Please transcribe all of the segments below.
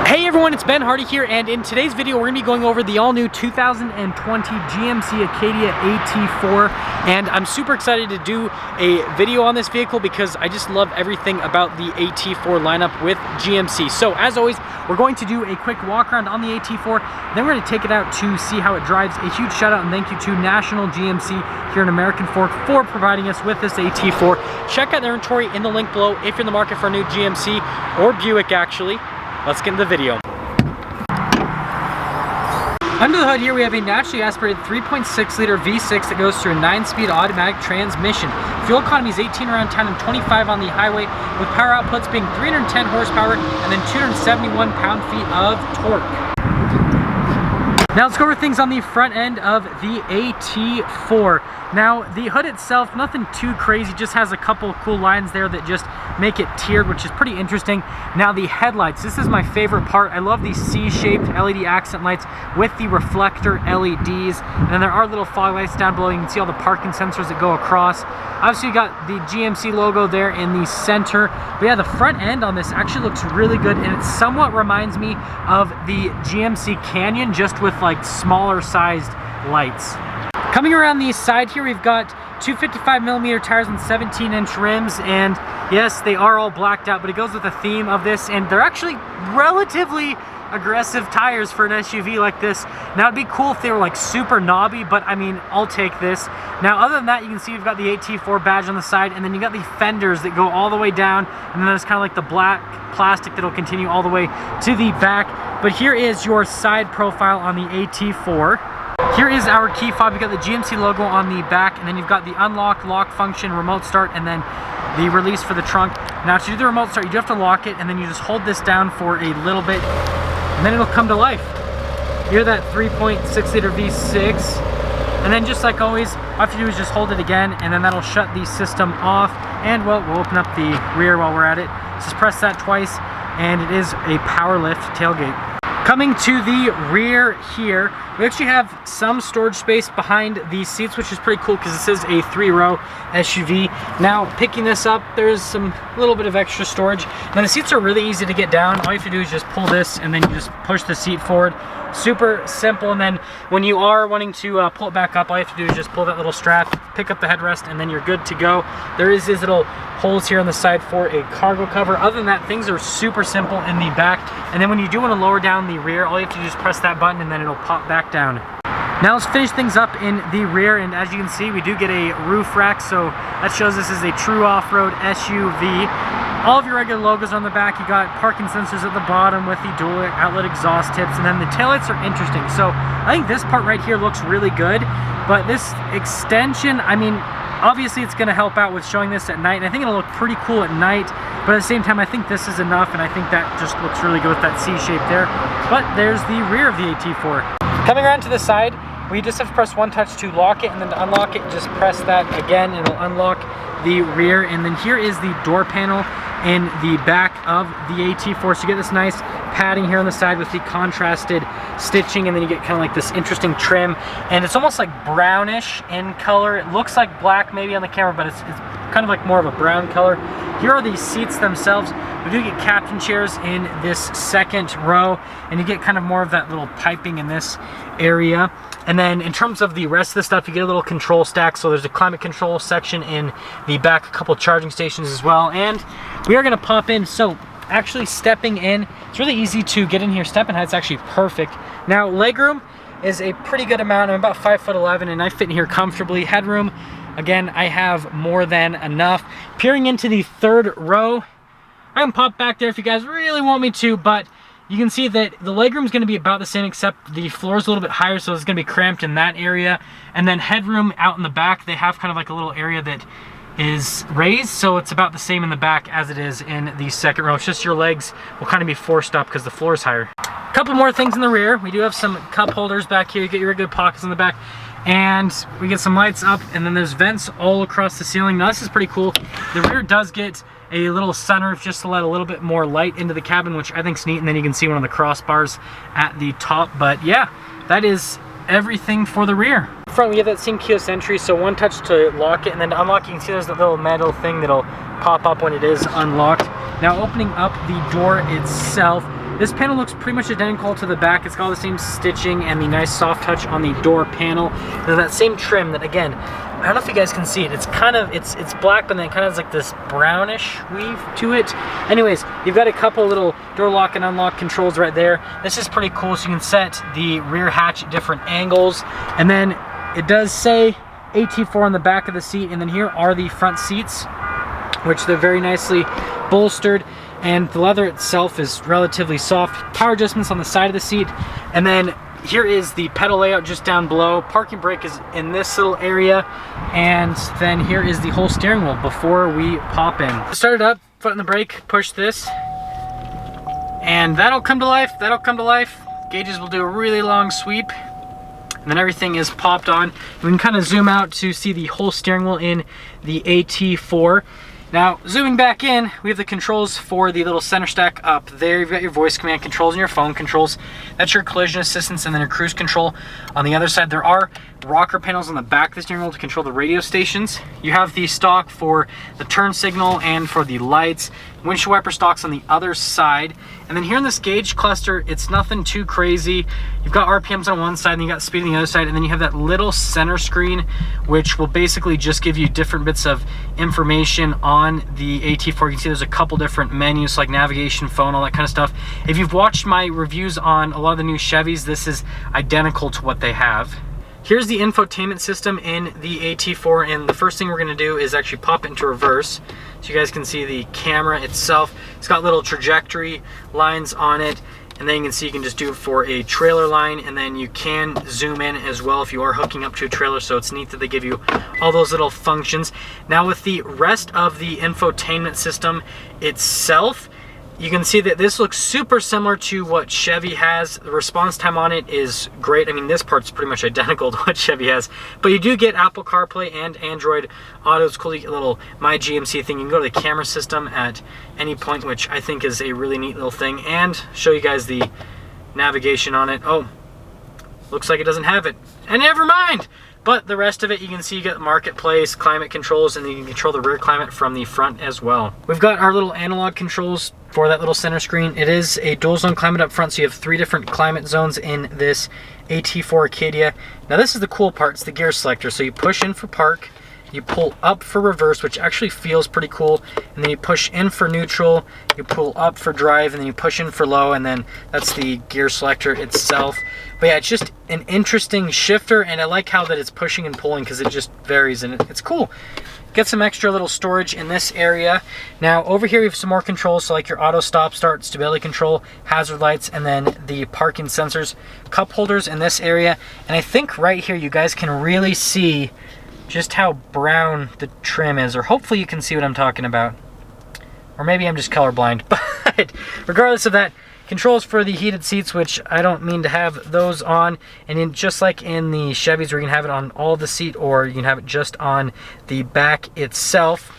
Hey everyone, it's Ben Hardy here, and in today's video we're going to be going over the all-new 2020 GMC Acadia AT4, and I'm super excited to do a video on this vehicle because I just love everything about the AT4 lineup with GMC. So as always, we're going to do a quick walk around on the AT4, then we're going to take it out to see how it drives. A huge shout out and thank you to National GMC here in American Fork for providing us with this AT4. Check out their inventory in the link below if you're in the market for a new GMC or Buick actually. Let's get into the video. Under the hood here we have a naturally aspirated 3.6 liter V6 that goes through a 9-speed automatic transmission. Fuel economy is 18 around town and 25 on the highway, with power outputs being 310 horsepower and then 271 pound-feet of torque. Now let's go over things on the front end of the AT4. Now the hood itself, nothing too crazy, just has a couple cool lines there that just make it tiered, which is pretty interesting. Now the headlights, this is my favorite part. I love these C-shaped LED accent lights with the reflector LEDs, and then there are little fog lights down below. You can see all the parking sensors that go across. Obviously you got the GMC logo there in the center, but yeah, the front end on this actually looks really good, and it somewhat reminds me of the GMC Canyon, just with like smaller sized lights. Coming around the side here, we've got 255mm tires and 17-inch rims, and yes, they are all blacked out, but it goes with the theme of this, and they're actually relatively aggressive tires for an SUV like this. Now it'd be cool if they were like super knobby, but I mean, I'll take this. Now other than that, you can see you've got the AT4 badge on the side, and then you got the fenders that go all the way down, and then there's kind of like the black plastic that'll continue all the way to the back. But here is your side profile on the AT4. Here is our key fob. You've got the GMC logo on the back, and then you've got the unlock, lock function, remote start, and then the release for the trunk. Now to do the remote start, you do have to lock it, and then you just hold this down for a little bit, and then it'll come to life. Hear that 3.6 liter V6, and then just like always, all you have to do is just hold it again, and then that'll shut the system off. And well, we'll open up the rear while we're at it. Just press that twice, and it is a power lift tailgate. Coming to the rear here, we actually have some storage space behind these seats, which is pretty cool because this is a 3-row SUV. Now, picking this up, there's some little bit of extra storage. Now, the seats are really easy to get down. All you have to do is just pull this, and then you just push the seat forward. Super simple. And then when you are wanting to pull it back up, all you have to do is just pull that little strap, pick up the headrest, and then you're good to go. There is these little holes here on the side for a cargo cover. Other than that, things are super simple in the back. And then when you do want to lower down the rear, all you have to do is press that button, and then it'll pop back down. Now let's finish things up in the rear, and as you can see, we do get a roof rack, so that shows this is a true off-road SUV. All of your regular logos are on the back. You got parking sensors at the bottom with the dual outlet exhaust tips, and then the taillights are interesting. So I think this part right here looks really good, but this extension, I mean, obviously it's going to help out with showing this at night, and I think it'll look pretty cool at night, but at the same time I think this is enough, and I think that just looks really good with that C shape there. But there's the rear of the AT4. Coming around to the side, we just have to press one touch to lock it, and then to unlock it, just press that again, and it'll unlock the rear. And then here is the door panel in the back of the AT4, so you get this nice padding here on the side with the contrasted stitching, and then you get kind of like this interesting trim, and it's almost like brownish in color. It looks like black maybe on the camera, but it's kind of like more of a brown color. Here are the seats themselves. We do get captain chairs in this second row, and you get kind of more of that little piping in this area. And then in terms of the rest of the stuff, you get a little control stack. So there's a climate control section in the back, a couple charging stations as well. And we are gonna pop in. So actually stepping in, it's really easy to get in here. Stepping height's actually perfect. Now legroom is a pretty good amount. I'm about 5'11", and I fit in here comfortably. Headroom, again, I have more than enough. Peering into the third row, I can pop back there if you guys really want me to, but you can see that the legroom is going to be about the same, except the floor is a little bit higher, so it's going to be cramped in that area. And then headroom out in the back, they have kind of like a little area that is raised, so it's about the same in the back as it is in the second row. It's just your legs will kind of be forced up because the floor is higher. A couple more things in the rear. We do have some cup holders back here. You get your regular pockets in the back, and we get some lights up, and then there's vents all across the ceiling. Now this is pretty cool. The rear does get a little sunroof just to let a little bit more light into the cabin, which I think is neat, and then you can see one of the crossbars at the top. But yeah, that is everything for the rear. Front, we have that same keyless entry, so one touch to lock it, and then to unlock, you can see there's that little metal thing that'll pop up when it is unlocked. Now opening up the door itself, This panel looks pretty much identical to the back. It's got all the same stitching and the nice soft touch on the door panel. And that same trim that, again, I don't know if you guys can see it. It's kind of, it's black, but then it kind of has like this brownish weave to it. Anyways, you've got a couple little door lock and unlock controls right there. This is pretty cool, so you can set the rear hatch at different angles. And then it does say AT4 on the back of the seat, and then here are the front seats, which they're very nicely bolstered, and the leather itself is relatively soft. Power adjustments on the side of the seat, and then here is the pedal layout just down below. Parking brake is in this little area, and then here is the whole steering wheel before we pop in. Start it up, foot on the brake, push this, and that'll come to life, that'll come to life. Gauges will do a really long sweep, and then everything is popped on. We can kind of zoom out to see the whole steering wheel in the AT4. Now, zooming back in, we have the controls for the little center stack up there. You've got your voice command controls and your phone controls. That's your collision assistance, and then your cruise control. On the other side, there are rocker panels on the back of the steering wheel to control the radio stations. You have the stock for the turn signal and for the lights. Windshield wiper stocks on the other side. And then here in this gauge cluster, it's nothing too crazy. You've got RPMs on one side, and you got speed on the other side, and then you have that little center screen, which will basically just give you different bits of information on the AT4. You can see there's a couple different menus like navigation, phone, all that kind of stuff. If you've watched my reviews on a lot of the new Chevys, this is identical to what they have. Here's the infotainment system in the AT4, and the first thing we're going to do is actually pop it into reverse so you guys can see the camera itself. It's got little trajectory lines on it, and then you can see you can just do it for a trailer line, and then you can zoom in as well if you are hooking up to a trailer, so it's neat that they give you all those little functions. Now with the rest of the infotainment system itself, you can see that this looks super similar to what Chevy has. The response time on it is great. I mean, this part's pretty much identical to what Chevy has, but you do get Apple CarPlay and Android Auto. It's cool. You get a little My GMC thing. You can go to the camera system at any point, which I think is a really neat little thing, and show you guys the navigation on it. Oh, looks like it doesn't have it. And never mind! But the rest of it, you can see you get marketplace, climate controls, and then you can control the rear climate from the front as well. We've got our little analog controls for that little center screen. It is a dual zone climate up front, so you have 3 different climate zones in this AT4 Acadia. Now this is the cool part, it's the gear selector. So you push in for park, you pull up for reverse, which actually feels pretty cool, and then you push in for neutral, you pull up for drive, and then you push in for low, and then that's the gear selector itself. But yeah, it's just an interesting shifter, and I like how that it's pushing and pulling because it just varies, and it's cool. Get some extra little storage in this area. Now over here we have some more controls, so like your auto stop start, stability control, hazard lights, and then the parking sensors, cup holders in this area. And I think right here you guys can really see just how brown the trim is, or hopefully you can see what I'm talking about. Or maybe I'm just colorblind, but regardless of that, controls for the heated seats, which I don't mean to have those on, and just like in the Chevys where you can have it on all the seat, or you can have it just on the back itself.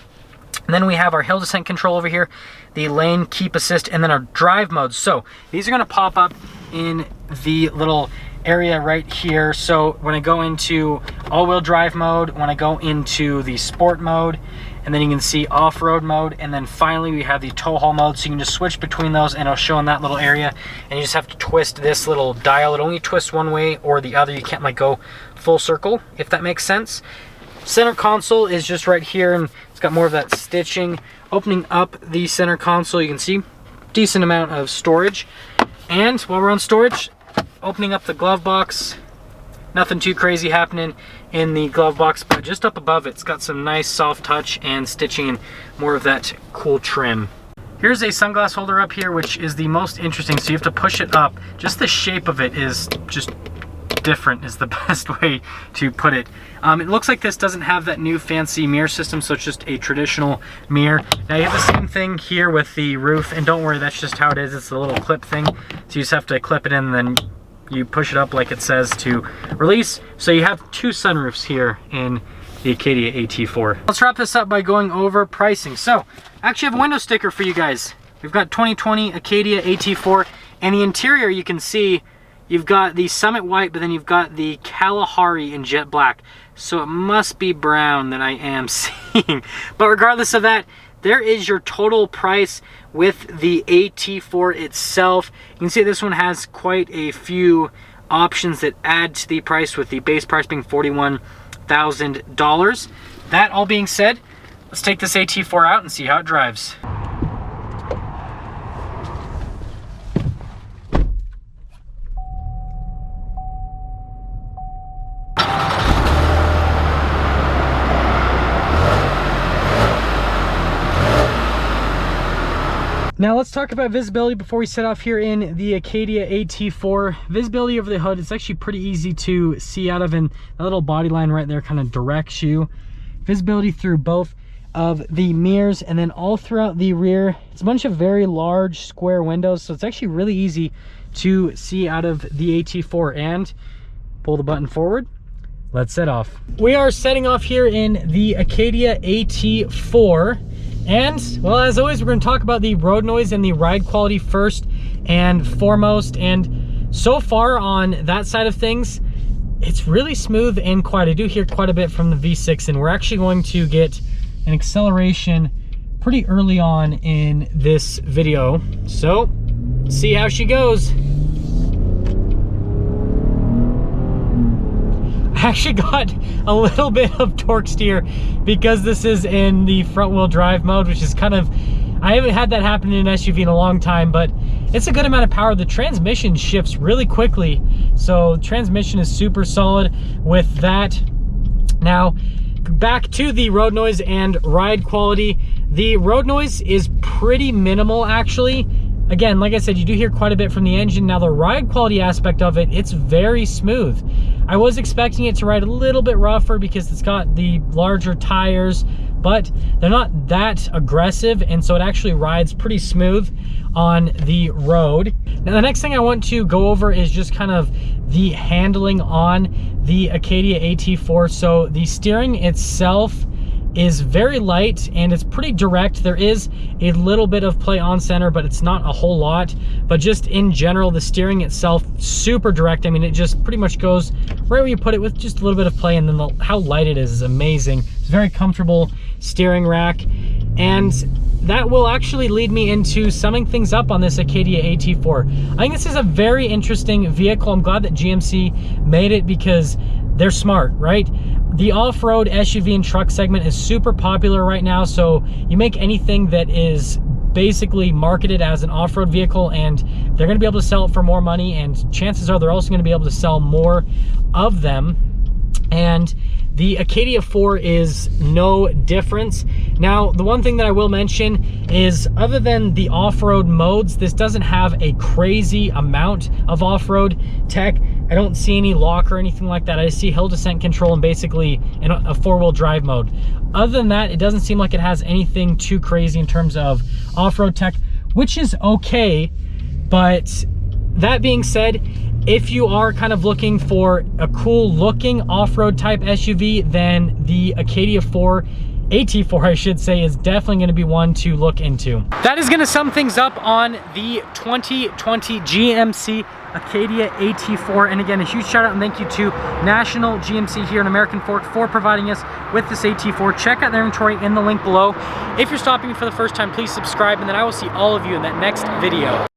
And then we have our hill descent control over here, the lane keep assist, and then our drive modes. So these are going to pop up in the little area right here. So when I go into all-wheel drive mode, when I go into the sport mode, and then you can see off-road mode, and then finally we have the tow haul mode, so you can just switch between those, and it'll show in that little area, and you just have to twist this little dial. It only twists one way or the other. You can't like go full circle, if that makes sense. Center console is just right here, and it's got more of that stitching. Opening up the center console, you can see decent amount of storage. And while we're on storage, opening up the glove box, nothing too crazy happening in the glove box, but just up above it's got some nice soft touch and stitching and more of that cool trim. Here's a sunglass holder up here, which is the most interesting. So you have to push it up. Just the shape of it is just different, is the best way to put it. It looks like this doesn't have that new fancy mirror system, so it's just a traditional mirror. Now you have the same thing here with the roof, and don't worry, that's just how it is. It's a little clip thing, so you just have to clip it in, and then you push it up like it says to release. So you have 2 sunroofs here in the Acadia AT4. Let's wrap this up by going over pricing. So I actually have a window sticker for you guys. We've got 2020 Acadia AT4, and the interior you can see you've got the Summit White, but then you've got the Kalahari in jet black. So it must be brown that I am seeing. But regardless of that, there is your total price with the AT4 itself. You can see this one has quite a few options that add to the price, with the base price being $41,000. That all being said, let's take this AT4 out and see how it drives. Now let's talk about visibility before we set off here in the Acadia AT4. Visibility over the hood, it's actually pretty easy to see out of, and that little body line right there kind of directs you. Visibility through both of the mirrors, and then all throughout the rear. It's a bunch of very large square windows, so it's actually really easy to see out of the AT4. And pull the button forward. Let's set off. We are setting off here in the Acadia AT4. And, well, as always, we're going to talk about the road noise and the ride quality first and foremost. And so far on that side of things, it's really smooth and quiet. I do hear quite a bit from the V6, and we're actually going to get an acceleration pretty early on in this video. So, see how she goes. I actually got a little bit of torque steer because this is in the front wheel drive mode, which is kind of, I haven't had that happen in an SUV in a long time, but it's a good amount of power. The transmission shifts really quickly, so transmission is super solid with that. Now, back to the road noise and ride quality. The road noise is pretty minimal, actually. Again, like I said, you do hear quite a bit from the engine. Now, the ride quality aspect of it, it's very smooth. I was expecting it to ride a little bit rougher because it's got the larger tires, but they're not that aggressive, and so it actually rides pretty smooth on the road. Now, the next thing I want to go over is just kind of the handling on the Acadia AT4. So the steering itself is very light and it's pretty direct. There is a little bit of play on center, but it's not a whole lot. But just in general, the steering itself, super direct. I mean, it just pretty much goes right where you put it with just a little bit of play, and then how light it is amazing. It's a very comfortable steering rack, and that will actually lead me into summing things up on this Acadia AT4. I think this is a very interesting vehicle. I'm glad that GMC made it because they're smart, right? The off-road SUV and truck segment is super popular right now, so you make anything that is basically marketed as an off-road vehicle and they're going to be able to sell it for more money, and chances are they're also going to be able to sell more of them. And the Acadia 4 is no difference. Now, the one thing that I will mention is, other than the off-road modes, this doesn't have a crazy amount of off-road tech. I don't see any lock or anything like that. I see hill descent control and basically in a four-wheel drive mode. Other than that, it doesn't seem like it has anything too crazy in terms of off-road tech, which is okay. But that being said, if you are kind of looking for a cool looking off-road type SUV, then the Acadia 4, AT4 I should say, is definitely going to be one to look into. That is going to sum things up on the 2020 GMC Acadia AT4. And again, a huge shout out and thank you to National GMC here in American Fork for providing us with this AT4. Check out their inventory in the link below. If you're stopping for the first time, please subscribe, and then I will see all of you in that next video.